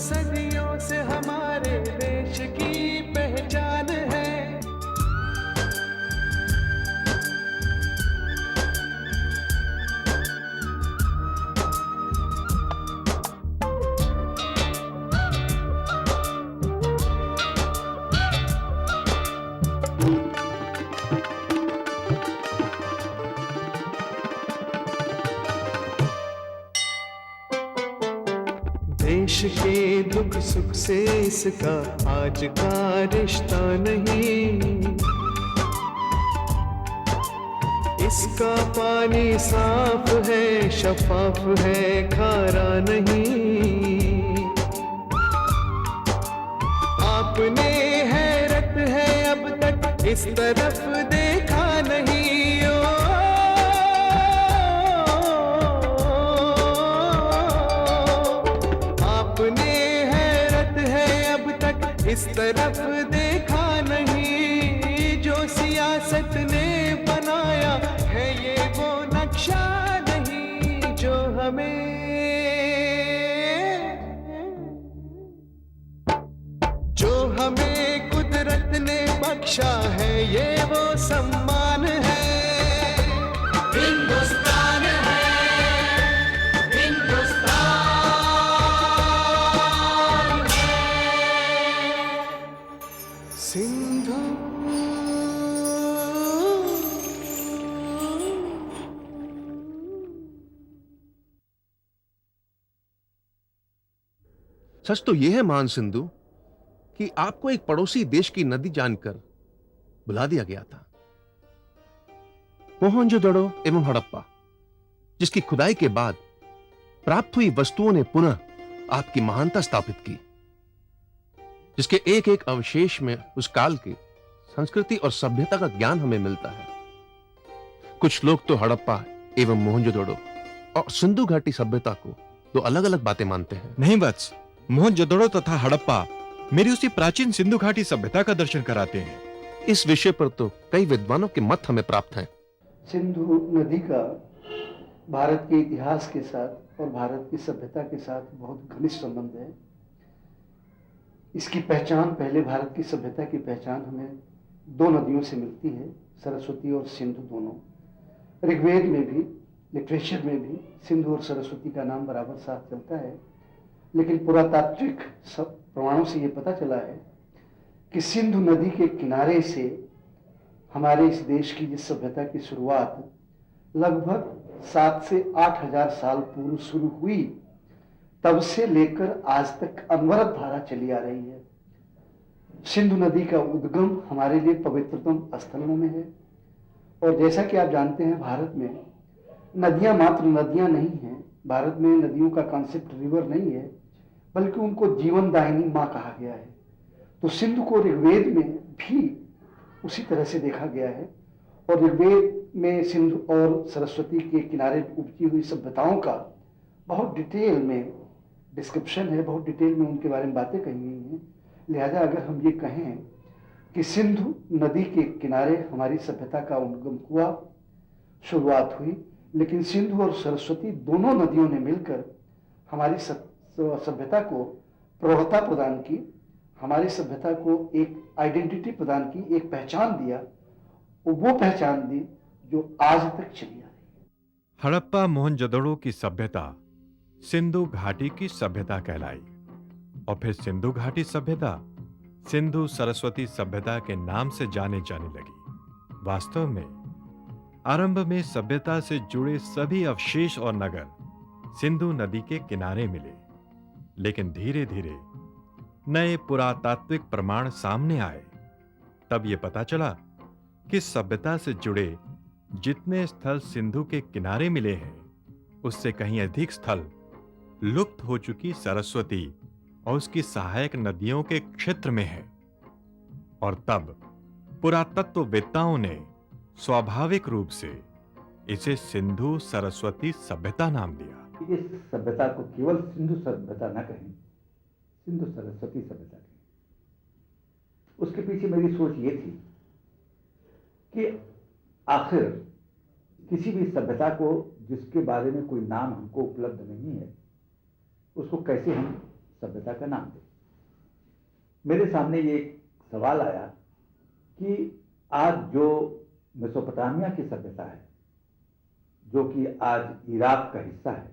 सदियों से हमारे देश की पहचान है। देश के दुख सुख से इसका आज का रिश्ता नहीं, इसका पानी साफ है, शफाफ है, खारा नहीं। आपने हैरत है अब तक इस तरफ देखा नहीं। आपने हैरत है अब तक इस तरफ देखा नहीं। जो सियासत ने बनाया है ये वो नक्शा नहीं, जो हमें कुदरत ने बख्शा है ये वो सम्मान है। हिंदुस्तान है, हिंदुस्तान है। सिंधु सच तो यह है महान सिंधु कि आपको एक पड़ोसी देश की नदी जानकर बुला दिया गया था। मोहनजोदड़ो एवं हड़प्पा, जिसकी खुदाई के बाद प्राप्त हुई वस्तुओं ने पुनः आपकी महानता स्थापित की, जिसके एक एक अवशेष में उस काल की संस्कृति और सभ्यता का ज्ञान हमें मिलता है। कुछ लोग तो हड़प्पा एवं मोहनजोदड़ो और सिंधु घाटी सभ्यता को दो अलग अलग बातें मानते हैं। नहीं वत्स, मोहनजोदड़ो तथा हड़प्पा मेरी उसी प्राचीन सिंधु घाटी सभ्यता का दर्शन कराते हैं। इस विषय पर तो कई विद्वानों के मत हमें प्राप्त हैं। सिंधु नदी का भारत के इतिहास के साथ और भारत की सभ्यता के साथ बहुत घनिष्ठ संबंध है। इसकी पहचान, पहले भारत की सभ्यता की पहचान हमें दो नदियों से मिलती है, सरस्वती और सिंधु दोनों। ऋग्वेद में भी, लिटरेचर में भी सिंधु और सरस्वती का नाम बराबर साथ चलता है। लेकिन पुरातात्विक सब प्रमाणों से ये पता चला है कि सिंधु नदी के किनारे से हमारे इस देश की जिस सभ्यता की शुरुआत लगभग 7 से 8 हजार साल पूर्व शुरू हुई, तब से लेकर आज तक अनवरत धारा चली आ रही है। सिंधु नदी का उद्गम हमारे लिए पवित्रतम स्थलों में है। और जैसा कि आप जानते हैं, भारत में नदियां मात्र नदियां नहीं हैं। भारत में नदियों का कॉन्सेप्ट रिवर नहीं है, बल्कि उनको जीवनदायिनी मां कहा गया है। तो सिंधु को ऋग्वेद में भी उसी तरह से देखा गया है। और ऋग्वेद में सिंधु और सरस्वती के किनारे उपजी हुई सभ्यताओं का बहुत डिटेल में डिस्क्रिप्शन है, बहुत डिटेल में उनके बारे में बातें कही गई हैं। लिहाजा अगर हम ये कहें कि सिंधु नदी के किनारे हमारी सभ्यता का उद्गम हुआ, शुरुआत हुई, लेकिन सिंधु और सरस्वती दोनों नदियों ने मिलकर हमारी सभ्यता को प्रौढ़ता प्रदान की, हमारी सभ्यता को एक आइडेंटिटी प्रदान की, एक पहचान दिया, और वो पहचान दी जो आज तक चली आ रही है। हड़प्पा मोहनजोदड़ो की सभ्यता सिंधु घाटी की सभ्यता कहलाई और फिर सिंधु घाटी सभ्यता सिंधु सरस्वती सभ्यता के नाम से जाने जाने लगी। वास्तव में आरंभ में सभ्यता से जुड़े सभी अवशेष और नगर सिंधु नदी के किनारे मिले, लेकिन धीरे धीरे नए पुरातात्विक प्रमाण सामने आए। तब यह पता चला कि सभ्यता से जुड़े जितने स्थल सिंधु के किनारे मिले हैं, उससे कहीं अधिक स्थल लुप्त हो चुकी सरस्वती और उसकी सहायक नदियों के क्षेत्र में है। और तब पुरातत्ववेत्ताओं ने स्वाभाविक रूप से इसे सिंधु सरस्वती सभ्यता नाम दिया। इस सभ्यता को केवल सिंधु सभ्यता न कहें, सिंधु सरस्वती सभ्यता कहें। उसके पीछे मेरी सोच ये थी कि आखिर किसी भी सभ्यता को जिसके बारे में कोई नाम हमको उपलब्ध नहीं है, उसको कैसे हम सभ्यता का नाम दें। मेरे सामने ये सवाल आया कि आज जो मेसोपोटामिया की सभ्यता है, जो कि आज इराक का हिस्सा है,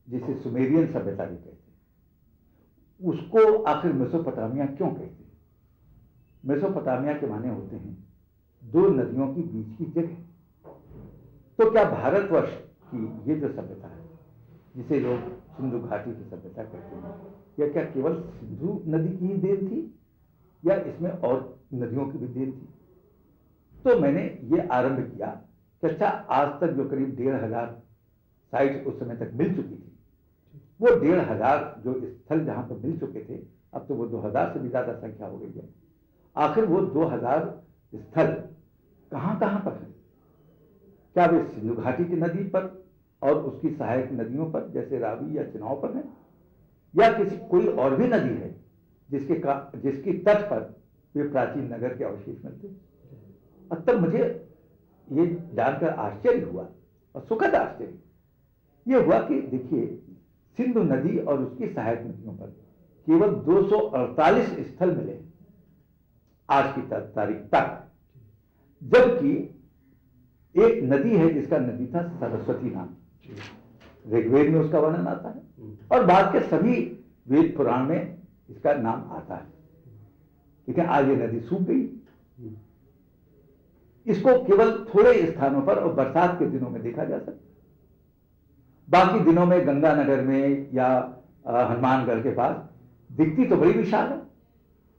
जिसे सुमेरियन सभ्यता भी कहते हैं, उसको आखिर मेसोपोटामिया क्यों कहते हैं? मेसोपोटामिया के माने होते हैं दो नदियों के बीच की जगह। तो क्या भारतवर्ष की ये जो सभ्यता है, जिसे लोग सिंधु घाटी की सभ्यता कहते हैं, यह क्या केवल सिंधु नदी की ही देन थी या इसमें और नदियों की भी देन थी? तो मैंने ये आरंभ किया कि अच्छा, आज तक जो करीब 1500 साइट्स उस समय तक मिल चुकी थी, वो 1500 जो स्थल जहां पर मिल चुके थे, अब तो वो 2000 से भी ज्यादा संख्या हो गई है। आखिर वो 2000 स्थल कहां कहां पर है? क्या वे सिंधु घाटी की नदी पर और उसकी सहायक नदियों पर जैसे रावी या चिनाव पर है, या किसी कोई और भी नदी है जिसकी तट पर वे प्राचीन नगर के अवशेष मिलते? और तब मुझे ये जानकर आश्चर्य हुआ, और सुखद आश्चर्य ये हुआ कि देखिए, सिंधु नदी और उसकी सहायक नदियों पर केवल 248 स्थल मिले आज की तारीख तक, जबकि एक नदी है जिसका नदी था सरस्वती नाम, ऋग्वेद में उसका वर्णन आता है और बाद के सभी वेद पुराण में इसका नाम आता है। लेकिन आज ये नदी सूख गई। इसको केवल थोड़े स्थानों पर और बरसात के दिनों में देखा जा सकता, बाकी दिनों में गंगानगर में या हनुमानगढ़ के पास दिखती तो बड़ी विशाल है।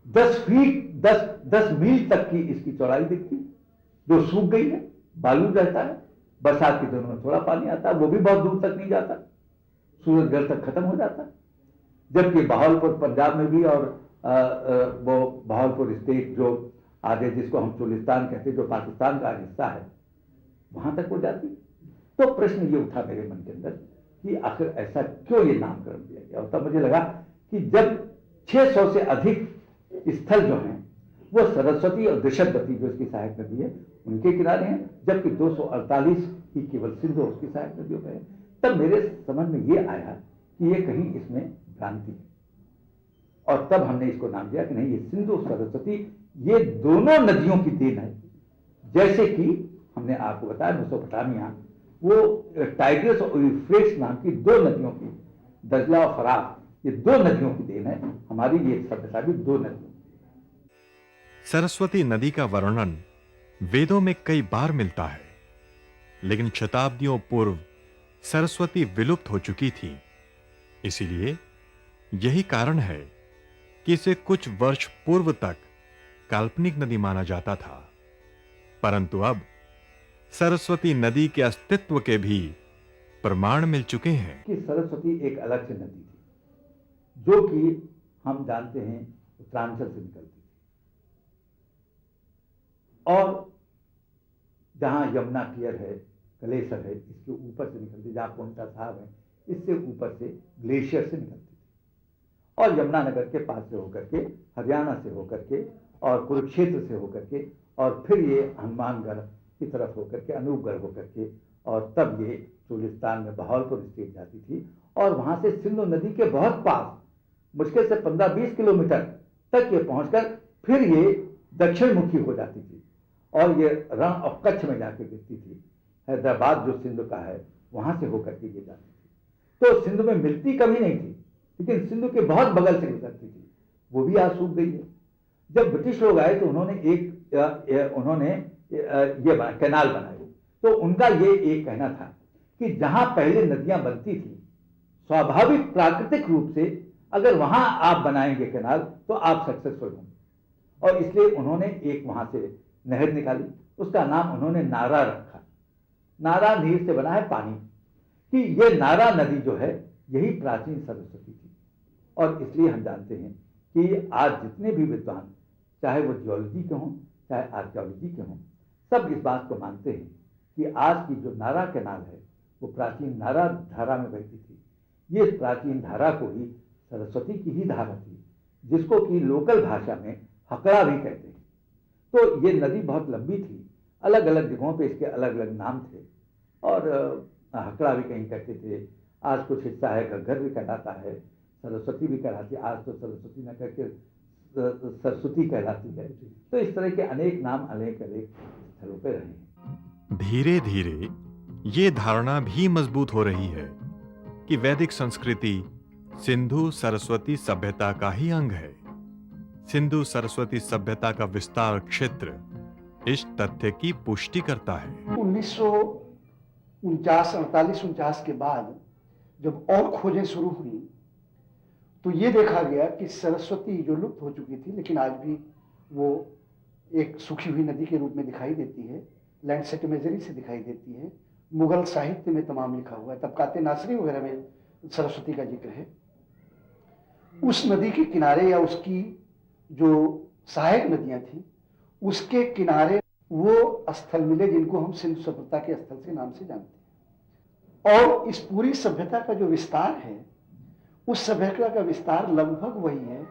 10 मील तक की इसकी चौड़ाई दिखती, जो सूख गई है। बालू रहता है, बरसात के दिनों में थोड़ा पानी आता है, वो भी बहुत दूर तक नहीं जाता, सूरजगढ़ तक खत्म हो जाता है। जबकि बहावलपुर पंजाब में भी, और वो बहावलपुर स्टेट जो आगे जिसको हम चोलिस्तान कहते हैं, जो पाकिस्तान का हिस्सा है, वहां तक हो जाती। तो प्रश्न ये उठा मेरे मन के अंदर कि आखिर ऐसा क्यों ये नामकरण दिया गया। और तब मुझे लगा कि जब 600 से अधिक स्थल जो हैं वो सरस्वती और दृषद्वती जो इसकी सहायक नदी है उनके किनारे हैं, जबकि 248 ही केवल सिंधु उसकी सहायक नदियों पर है, तब मेरे समझ में ये आया कि ये कहीं इसमें भ्रांति है। और तब हमने इसको नाम दिया कि नहीं, ये सिंधु सरस्वती ये दोनों नदियों की देन है। जैसे कि हमने आपको बताया मेसोपोटामिया वो टाइग्रिस और यूफ्रेट्स नाम की दो नदियों की, दजला और फरात, ये दो नदियों की देन है। हमारी ये सभ्यता भी दो नदियों। सरस्वती नदी का वर्णन वेदों में कई बार मिलता है, लेकिन शताब्दियों पूर्व सरस्वती विलुप्त हो चुकी थी। इसीलिए यही कारण है कि इसे कुछ वर्ष पूर्व तक काल्पनिक नदी माना जाता था, परंतु अब सरस्वती नदी के अस्तित्व के भी प्रमाण मिल चुके हैं कि सरस्वती एक अलग से नदी थी, जो कि हम जानते हैं उत्तरांचल से निकलती थी, और जहां यमुना टियर है, कलेसर है, इसके ऊपर से निकलती, जहां पोंटा साहब है, इससे ऊपर से ग्लेशियर से निकलती थी, और यमुनानगर के पास से होकर के, हरियाणा से होकर के, और कुरुक्षेत्र से होकर के, और फिर ये हनुमानगढ़ की तरफ होकर के, अनूपगढ़ होकर के, और तब ये चोलिस्तान में बहावलपुर स्टेट जाती थी, और वहां से सिंधु नदी के बहुत पास, मुश्किल से 15-20 किलोमीटर तक ये पहुंचकर फिर ये दक्षिण मुखी हो जाती थी, और ये रण और कच्छ में जाके गिरती थी। हैदराबाद जो सिंधु का है वहां से होकर के ये जाती थी। तो सिंधु में मिलती कभी नहीं थी, लेकिन सिंधु के बहुत बगल से गुजरती थी, वो भी आज सूख गई है। जब ब्रिटिश लोग आए तो उन्होंने ये कैनाल बनाई, तो उनका ये एक कहना था कि जहां पहले नदियां बनती थी, स्वाभाविक प्राकृतिक रूप से अगर वहां आप बनाएंगे कैनाल तो आप सक्सेसफुल होंगे, और इसलिए उन्होंने एक वहां से नहर निकाली, उसका नाम उन्होंने नारा रखा। नारा नीर से बना है पानी, कि ये नारा नदी जो है यही प्राचीन सरस्वती थी। और इसलिए हम जानते हैं कि आज जितने भी विद्वान, चाहे वो जियोलॉजी के हों चाहे आर्कियोलॉजी के हों, सब इस बात को मानते हैं कि आज की जो नारा कैनाल है वो प्राचीन नारा धारा में बहती थी। ये प्राचीन धारा को ही सरस्वती की ही धारा थी, जिसको कि लोकल भाषा में हकड़ा भी कहते हैं। तो ये नदी बहुत लंबी थी, अलग अलग जगहों पे इसके अलग अलग नाम थे, और हकड़ा भी कहीं कहते थे, आज कुछ हिस्सा है घग्घर भी कहलाता है, सरस्वती भी कहलाती है, आज तो सरस्वती न करके सरस्वती कहलाती है। तो इस तरह के अनेक नाम अनेक अनेक स्थलों पर रहे हैं। धीरे धीरे ये धारणा भी मजबूत हो रही है कि वैदिक संस्कृति सिंधु सरस्वती सभ्यता का ही अंग है। सिंधु सरस्वती सभ्यता का विस्तार क्षेत्र इस तथ्य की पुष्टि करता है। 1949 के बाद जब और खोजें शुरू हुई तो ये देखा गया कि सरस्वती जो लुप्त हो चुकी थी, लेकिन आज भी वो एक सूखी हुई नदी के रूप में दिखाई देती है, लैंडसेट इमेजरी से दिखाई देती है, मुगल साहित्य में तमाम लिखा हुआ है, तबकाते नासरी वगैरह में सरस्वती का जिक्र है। उस नदी के किनारे या उसकी जो सहायक नदियां थी उसके किनारे वो स्थल मिले जिनको हम सिंधु सभ्यता के स्थल से नाम से जानते हैं। और इस पूरी सभ्यता का जो विस्तार है, उस सभ्यता का विस्तार लगभग वही है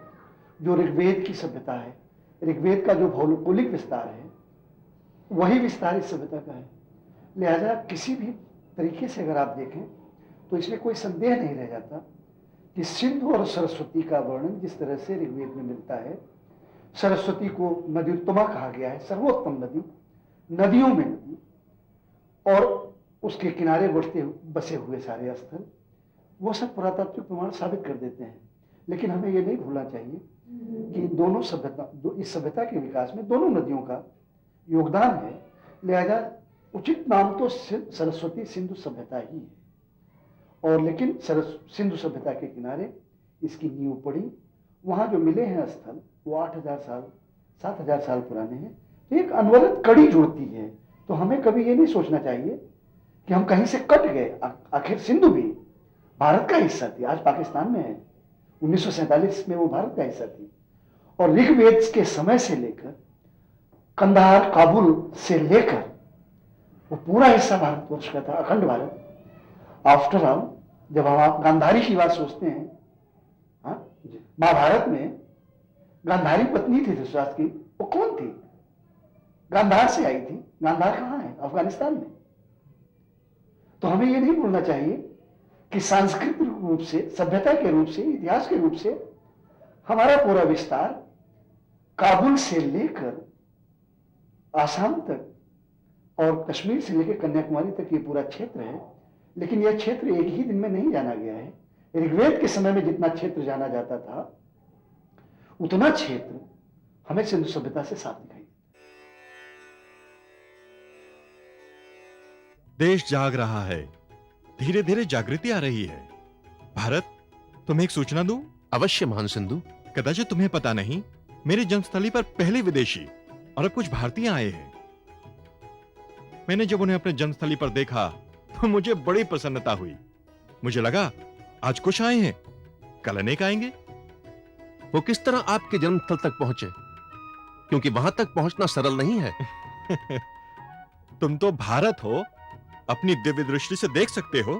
जो ऋग्वेद की सभ्यता है। ऋग्वेद का जो भौगोलिक विस्तार है वही विस्तार इस सभ्यता का है। लिहाजा किसी भी तरीके से अगर आप देखें तो इसमें कोई संदेह नहीं रह जाता कि सिंधु और सरस्वती का वर्णन जिस तरह से ऋग्वेद में मिलता है, सरस्वती को नदीउत्तमा कहा गया है, सर्वोत्तम नदी, नदियों में नदी, और उसके किनारे बसे हुए सारे स्थल, वो सब पुरातात्विक प्रमाण साबित कर देते हैं। लेकिन हमें ये नहीं भूलना चाहिए कि दोनों सभ्यता, इस सभ्यता के विकास में दोनों नदियों का योगदान है। लिहाजा उचित नाम तो सरस्वती सिंधु सभ्यता ही है, और लेकिन सिंधु सभ्यता के किनारे इसकी नींव पड़ी। वहां जो मिले हैं स्थल वो 8,000 साल 7,000 साल पुराने हैं। तो एक अनवरत कड़ी जुड़ती है। तो हमें कभी ये नहीं सोचना चाहिए कि हम कहीं से कट गए। आखिर सिंधु भी भारत का हिस्सा थी, आज पाकिस्तान में है। 1947 में वो भारत का हिस्सा थी, और ऋग्वेद के समय से लेकर कंधार, काबुल से लेकर वो पूरा हिस्सा भारतवर्ष का था, अखंड भारत। आफ्टर ऑल जब हम आप गांधारी की बात सोचते हैं, महाभारत में गांधारी पत्नी थी धृतराष्ट्र की, वो कौन थी? गांधार से आई थी। गांधार कहां है? अफगानिस्तान में। तो हमें ये नहीं भूलना चाहिए कि सांस्कृतिक रूप से, सभ्यता के रूप से, इतिहास के रूप से हमारा पूरा विस्तार काबुल से लेकर आसाम तक और कश्मीर से लेकर कन्याकुमारी तक ये पूरा क्षेत्र है। लेकिन यह क्षेत्र एक ही दिन में नहीं जाना गया है। ऋग्वेद के समय में जितना क्षेत्र जाना जाता था उतना क्षेत्र हमें सिंधु सभ्यता से साफ दिखाई देता। देश जाग रहा है, धीरे धीरे जागृति आ रही है। भारत, तुम्हें एक सूचना दूं? अवश्य महान सिंधु। कदाचित तुम्हें पता नहीं, मेरी जन्मस्थली पर पहले विदेशी और अब कुछ भारतीय आए हैं। मैंने जब उन्हें अपने जन्मस्थली पर देखा तो मुझे बड़ी प्रसन्नता हुई। मुझे लगा आज कुछ आए हैं, कल अनेक आएंगे। वो किस तरह आपके जन्मस्थल तक पहुंचे? क्योंकि वहां तक पहुंचना सरल नहीं है। तुम तो भारत हो, अपनी दिव्य दृष्टि से देख सकते हो।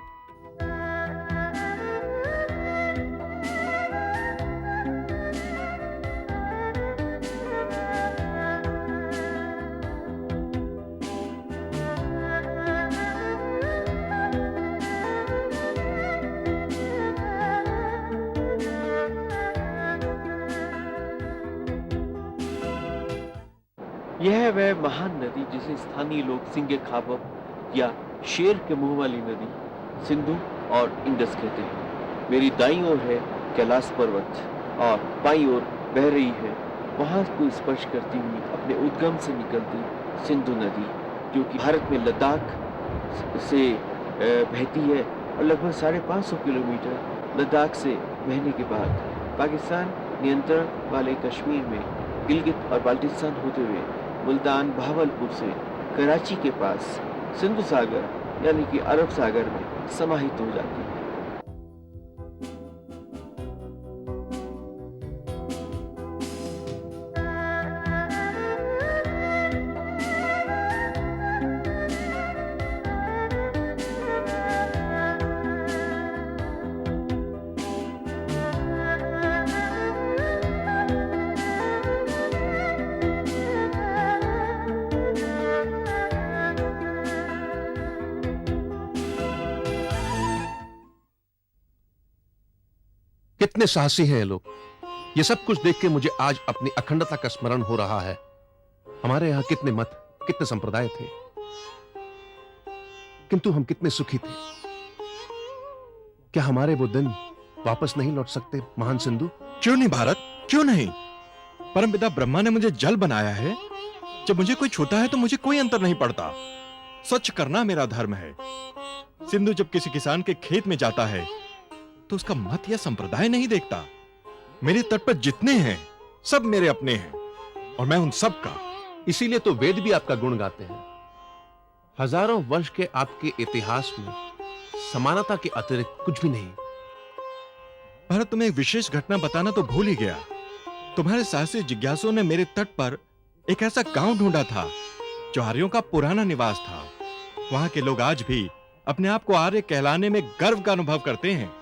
यह वह महान नदी जिसे स्थानीय लोग सिंगे खाबब या शेर के मुंह वाली नदी, सिंधु और इंडस कहते हैं। मेरी दाईं ओर है कैलाश पर्वत और बाईं ओर बह रही है वहां को स्पर्श करती हुई अपने उद्गम से निकलती सिंधु नदी, जो कि भारत में लद्दाख से बहती है और लगभग 550 किलोमीटर लद्दाख से बहने के बाद पाकिस्तान नियंत्रण वाले कश्मीर में गिलगित और बाल्टिस्तान होते हुए मुल्तान, बहावलपुर से कराची के पास सिंधु सागर यानी कि अरब सागर में समाहित हो जाती है। कितने साहसी हैं ये लोग। ये सब कुछ देख के मुझे आज अपनी अखंडता का स्मरण हो रहा है। हमारे यहां कितने मत, कितने संप्रदाय थे, किंतु हम कितने सुखी थे। क्या हमारे वो दिन वापस नहीं लौट सकते महान सिंधु? क्यों नहीं भारत, क्यों नहीं? परमपिता ब्रह्मा ने मुझे जल बनाया है। जब मुझे कोई छूता है तो मुझे कोई अंतर नहीं पड़ता। स्वच्छ करना मेरा धर्म है। सिंधु जब किसी किसान के खेत में जाता है तो उसका मत या संप्रदाय नहीं देखता। मेरे तट पर जितने हैं सब मेरे अपने हैं और मैं उन सब का। इसीलिए तो वेद भी आपका गुण गाते हैं। हजारों वर्ष के आपके इतिहास में समानता के अतिरिक्त कुछ भी नहीं। भारत, तुम्हें एक विशेष घटना बताना तो भूल ही गया। तुम्हारे साहसी जिज्ञासुओं ने मेरे तट पर एक ऐसा गांव ढूंढा था जो आर्यों का पुराना निवास था। वहां के लोग आज भी अपने आप को आर्य कहलाने में गर्व का अनुभव करते हैं।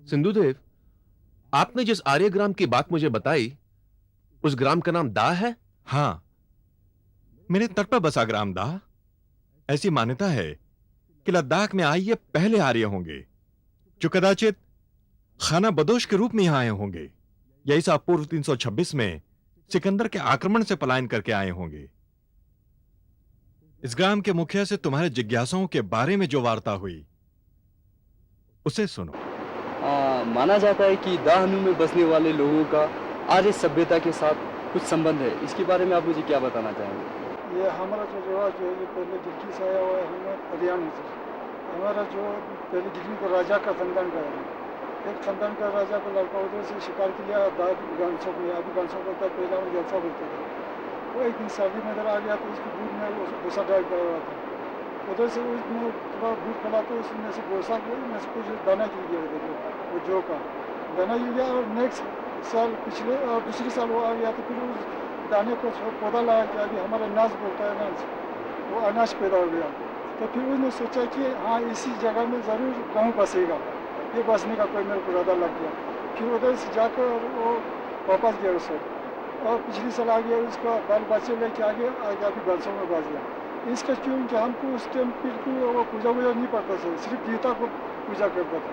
सिंधुदेव, आपने जिस आर्य ग्राम की बात मुझे बताई, उस ग्राम का नाम दाह है? हाँ, मेरे तट पर बसा ग्राम दाह। ऐसी मान्यता है कि लद्दाख में आए ये पहले आर्य होंगे जो कदाचित खाना बदोश के रूप में यहां आए होंगे, या ईसा पूर्व 326 में सिकंदर के आक्रमण से पलायन करके आए होंगे। इस ग्राम के मुखिया से तुम्हारे जिज्ञासाओं के बारे में जो वार्ता हुई उसे सुनो। माना जाता है कि दाहनु में बसने वाले लोगों का आर्य सभ्यता के साथ कुछ संबंध है। इसके बारे में आप मुझे क्या बताना चाहेंगे? ये हमारा जो रिवाज है ये पहले दिल्ली से आया हुआ है। हमें हरियाणा से हमारा जो पहले दिल्ली का राजा का खानदान का है। एक खानदान का राजा का लड़का उधर से शिकार के लिए गांसोक में, अभी गांसोक होता है, पहले हम जलसा बोलते थे। वो एक दिन सर्दी में इधर आ गया तो उसके दूध में भूसा डाल कर रहा था। उधर से उसमें थोड़ा दूध खड़ा तो उसमें से भूसा में से कुछ दाना गिर गया उधर, वो जो का दाना गिर गया। और नेक्स्ट साल पिछले और दूसरी साल वो आ गया तो फिर उस दाने को पौधा लगा के अभी हमारा अनाज बोलता है अनाज, वो अनाज पैदा हो गया। तो फिर उसने सोचा कि हाँ इसी जगह में ज़रूर गाँव बसेगा, ये बसने का कोई मेरे को इरादा लग गया। फिर उधर से जाकर वो वापस गया उसे, और पिछली साल आ गया उसका बाल बच्चे लेके आगे अभी गांसों में बस गया। इसका क्योंकि हमको उस टाइम फिर वो पूजा नहीं पड़ता था, सिर्फ देवता को पूजा करता था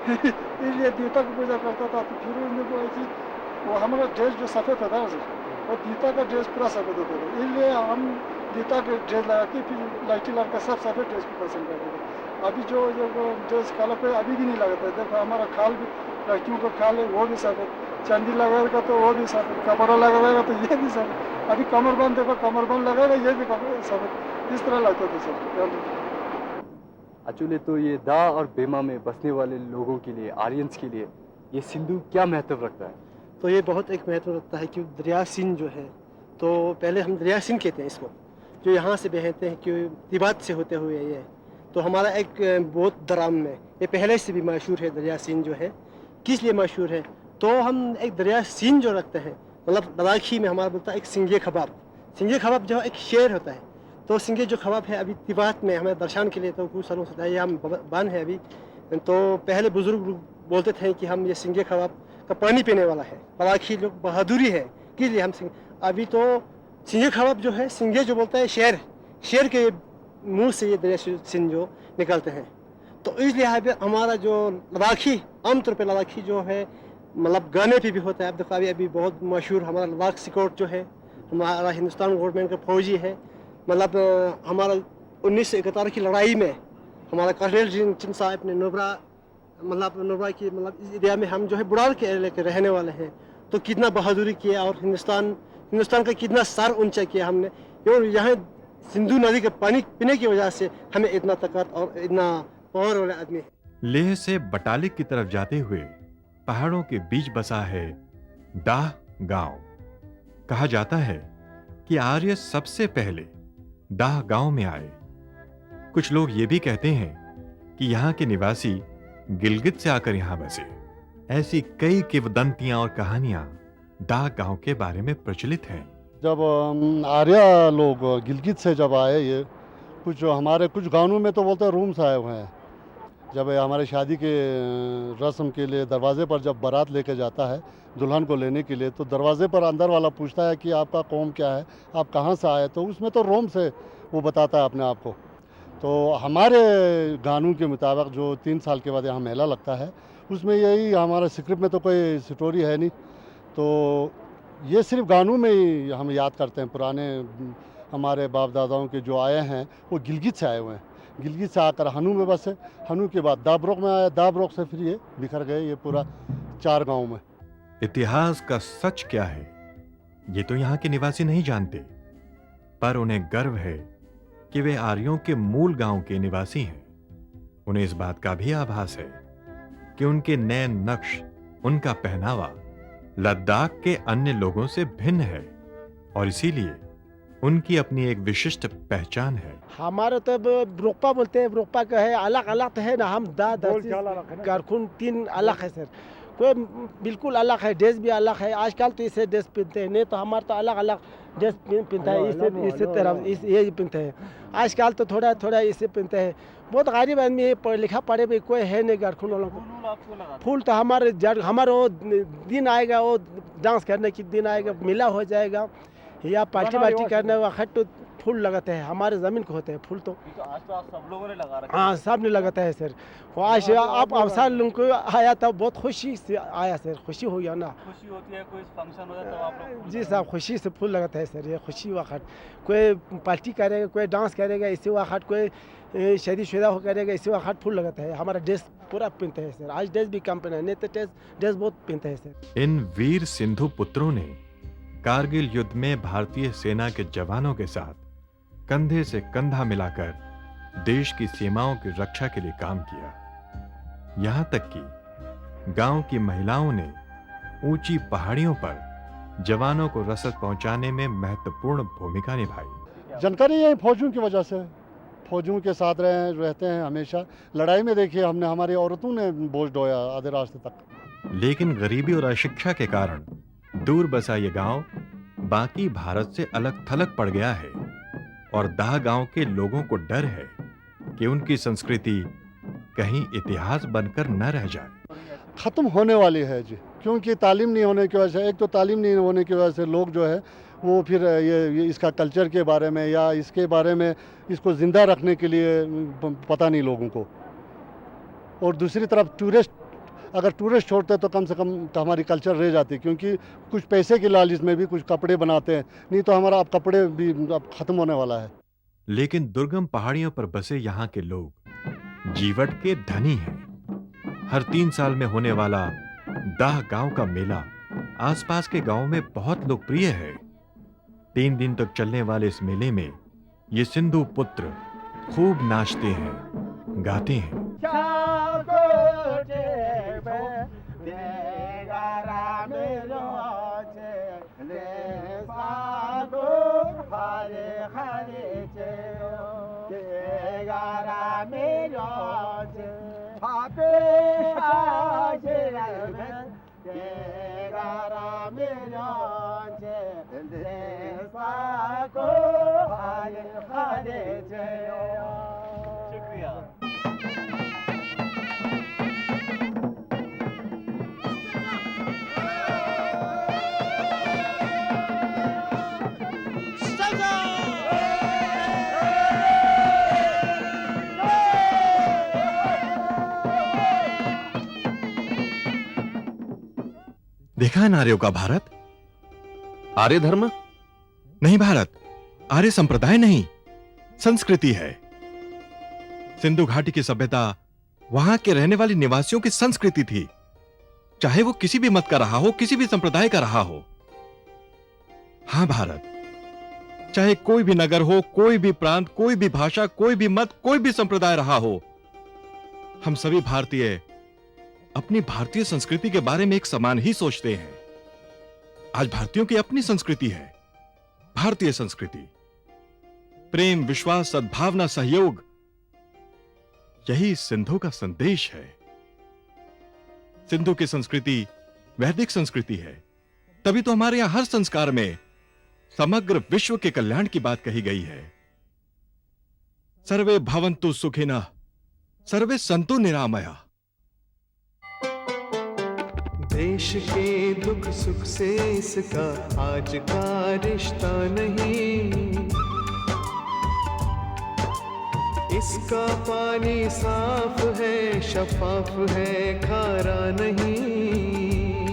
इसलिए देवता को पूजा करता था। तो फिर उसने बोला कि वो हमारा ड्रेस जो सफ़ेद था और देवता का ड्रेस पूरा सफ़ेद होता था, इसलिए हम देवता के ड्रेस लगा के फिर लड़की लड़का सब सफ़ेद ड्रेस को पसंद करते थे। अभी जो ड्रेस काला पे अभी भी नहीं लगाता। देखो हमारा खाल भी, लड़कियों का खाल है वो भी सफ़ेद, चांदी लगाएगा तो वो भी सफ़ेद, कपड़ा लगाएगा तो ये भी सफ़ेद, अभी कमरबंद देखो कमरबंद लगाएगा ये भी सफ़ेद, इस तरह लगता था सर। एक्चुअली तो ये दाह और बेमा में बसने वाले लोगों के लिए, आर्यंस के लिए ये सिंधु क्या महत्व रखता है? तो ये बहुत एक महत्व रखता है कि दरिया सिंध जो है, तो पहले हम दरिया सिंध कहते हैं इसको, जो यहाँ से बहते हैं कि तिब्बत से होते हुए ये, तो हमारा एक बौद्ध धर्म में ये पहले से भी मशहूर है दरिया सिंध जो है। किस लिए मशहूर है? तो हम एक दरिया सिंध जो रखते हैं, मतलब लद्दाखी में हमारा बोलता है एक सिंगे कबाब। सिंगे कबाब जो एक शेर होता है, तो सिंगे जो कबाब है अभी तिब्बत में हमें दर्शन के लिए तो कुछ सालों से ये हम बंद है अभी। तो पहले बुजुर्ग बोलते थे कि हम ये सिंगे कबाब का पानी पीने वाला है, लद्दाखी लोग बहादुरी है, किस लिए हम अभी तो सिंगे कबाब जो है, सिंगे जो बोलता है शेर, शेर के मुंह से ये दरिया सिंध जो निकलते हैं। तो इसलिए हमारा जो लद्दाखी, आमतौर पर लद्दाखी जो है मतलब गाने पे भी होता है। अब देखो अभी बहुत मशहूर हमारा लद्दाख सिकोट जो है, हमारा हिंदुस्तान गवर्नमेंट का फौजी है, मतलब हमारा 1971 की लड़ाई में हमारा कर्नल जिन साहब ने नुब्रा मतलब नुरवा की मतलब इस एरिया में हम जो है बुड़ाल के एरिया के रहने वाले हैं, तो कितना बहादुरी किया और हिंदुस्तान का कितना सर ऊंचा किया हमने। और यहाँ सिंधु नदी के पानी पीने की वजह से हमें इतना ताकत और इतना पावर वाले आदमी है। लेह से बटालिक की तरफ जाते हुए पहाड़ों के बीच बसा है दाह गांव। कहा जाता है कि आर्य सबसे पहले दाह गांव में आए। कुछ लोग ये भी कहते हैं कि यहाँ के निवासी गिलगित से आकर यहाँ बसे। ऐसी कई किंवदंतियां और कहानियां दाह गांव के बारे में प्रचलित हैं। जब आर्य लोग गिलगित से जब आए, ये कुछ गांवों में तो बोलते हैं रूम से आए हुए हैं। जब हमारे शादी के रस्म के लिए दरवाजे पर जब बारात लेके जाता है दुल्हन को लेने के लिए, तो दरवाजे पर अंदर वाला पूछता है कि आपका कौम क्या है, आप कहाँ से आए, तो उसमें तो रोम से वो बताता है अपने आप को। तो हमारे गानों के मुताबिक जो 3 साल के बाद यहाँ मेला लगता है, उसमें यही हमारे स्क्रिप्ट में तो कोई स्टोरी है नहीं, तो ये सिर्फ गानों में ही हम याद करते हैं। पुराने हमारे बाप दादाओं के जो आए हैं वो गिलगित से आए हुए हैं। गिलगित से आकर हनु में बसे, हनु के बाद दाबरोक में आए, दाबरोक से फिर ये बिखर गए, ये पूरा 4 गांव में। इतिहास का सच क्या है ये तो यहाँ के निवासी नहीं जानते, पर उन्हें गर्व है कि वे आर्यों के मूल गांव के निवासी हैं। उन्हें इस बात का भी आभास है कि उनके नए नक्श, उनका पहनावा लद्दाख के अन्य लोगों से भिन्न है और इसीलिए उनकी अपनी एक विशिष्ट पहचान है। हमारे तो ब्रोकपा बोलते हैं, ब्रोकपा का है, अलग अलग तो है ना। हम कारकुन 3 अलग है सर, कोई बिल्कुल अलग है, ड्रेस भी अलग है। आजकल तो इसे ड्रेस पहनते हैं, नहीं तो हमारा तो अलग अलग ड्रेस पहनता है। इसे तरह ये पहनते हैं। आजकल तो थोड़ा थोड़ा इसे पहनते हैं। बहुत गरीब आदमी है, पढ़ लिखा पढ़े भी कोई है नहीं कारकुन वालों को। फूल तो हमारे वो दिन आएगा, वो डांस करने की दिन आएगा, मिला हो जाएगा या पार्टी करने वक्त तो फूल लगाते हैं। हमारे जमीन को होते हैं फूल, तो सब लोगों ने लगा रखा। हाँ, सब ने लगाता है सर। आज आप अवसर लोगों को आया था, बहुत खुशी से आया सर, खुशी हो गया ना। खुशी होती है, कोई फंक्शन होता है तो आप लोग जी साहब, खुशी से फूल लगाता है सर। ये खुशी वक्त कोई पार्टी करेगा, कोई डांस करेगा, इसी वक्त कोई शादीशुदा हो करेगा, इसी वक्त फूल लगाता है। हमारा ड्रेस पूरा पहनता है सर। आज ड्रेस भी कम पहना है, नहीं तो ड्रेस बहुत पहनता है सर। इन वीर सिंधु पुत्रों ने कारगिल युद्ध में भारतीय सेना के जवानों के साथ कंधे से कंधा मिलाकर देश की सीमाओं की रक्षा के लिए काम किया। यहां तक कि गांव की महिलाओं ने ऊंची पहाड़ियों पर जवानों को रसद पहुंचाने में महत्वपूर्ण भूमिका निभाई। जानकारी यही फौजियों की वजह से, फौजियों के साथ रहते हैं हमेशा। लड़ाई में देखिए हमने, हमारी औरतों ने बोझ ढोया आधे रास्ते तक। लेकिन गरीबी और अशिक्षा के कारण दूर बसा ये गांव बाकी भारत से अलग थलग पड़ गया है और दाह गांव के लोगों को डर है कि उनकी संस्कृति कहीं इतिहास बनकर न रह जाए। ख़त्म होने वाली है जी, क्योंकि तालीम नहीं होने की वजह से, एक तो तालीम नहीं होने की वजह से लोग जो है वो फिर ये इसका कल्चर के बारे में या इसके बारे में, इसको ज़िंदा रखने के लिए पता नहीं लोगों को। और दूसरी तरफ अगर टूरिस्ट छोड़ते तो कम से कम तो हमारी कल्चर रह जाती, क्योंकि कुछ पैसे की लालच में भी कुछ कपड़े बनाते हैं, नहीं तो हमारा अब कपड़े भी अब ख़त्म होने वाला है। लेकिन दुर्गम पहाड़ियों पर बसे यहाँ के लोग जीवट के धनी हैं। हर 3 साल में होने वाला दाह गांव का मेला आसपास के गांवों में बहुत लोकप्रिय है। 3 दिन तक चलने वाले इस मेले में ये सिंधु पुत्र खूब नाचते हैं, गाते हैं। देखा है नारियों का भारत? आर्य धर्म नहीं भारत, आर्य संप्रदाय नहीं, संस्कृति है। सिंधु घाटी की सभ्यता वहां के रहने वाले निवासियों की संस्कृति थी, चाहे वो किसी भी मत का रहा हो, किसी भी संप्रदाय का रहा हो। हां भारत, चाहे कोई भी नगर हो, कोई भी प्रांत, कोई भी भाषा, कोई भी मत, कोई भी संप्रदाय रहा हो, हम सभी भारतीय अपनी भारतीय संस्कृति के बारे में एक समान ही सोचते हैं। आज भारतीयों की अपनी संस्कृति है, भारतीय संस्कृति। प्रेम, विश्वास, सद्भावना, सहयोग, यही सिंधु का संदेश है। सिंधु की संस्कृति वैदिक संस्कृति है, तभी तो हमारे यहां हर संस्कार में समग्र विश्व के कल्याण की बात कही गई है। सर्वे भवन्तु सुखिनः, सर्वे सन्तु निरामया। देश के दुख सुख से इसका आज का रिश्ता नहीं, इसका पानी साफ है, शफाफ है, खारा नहीं।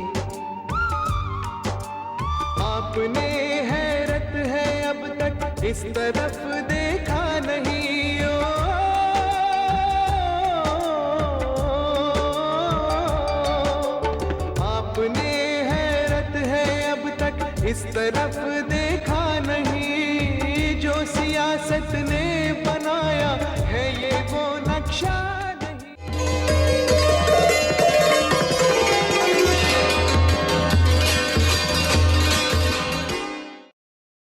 आपने हैरत है अब तक इस तरफ देखा नहीं। आपने हैरत है अब तक इस तरफ देखा नहीं, जो सियासत ने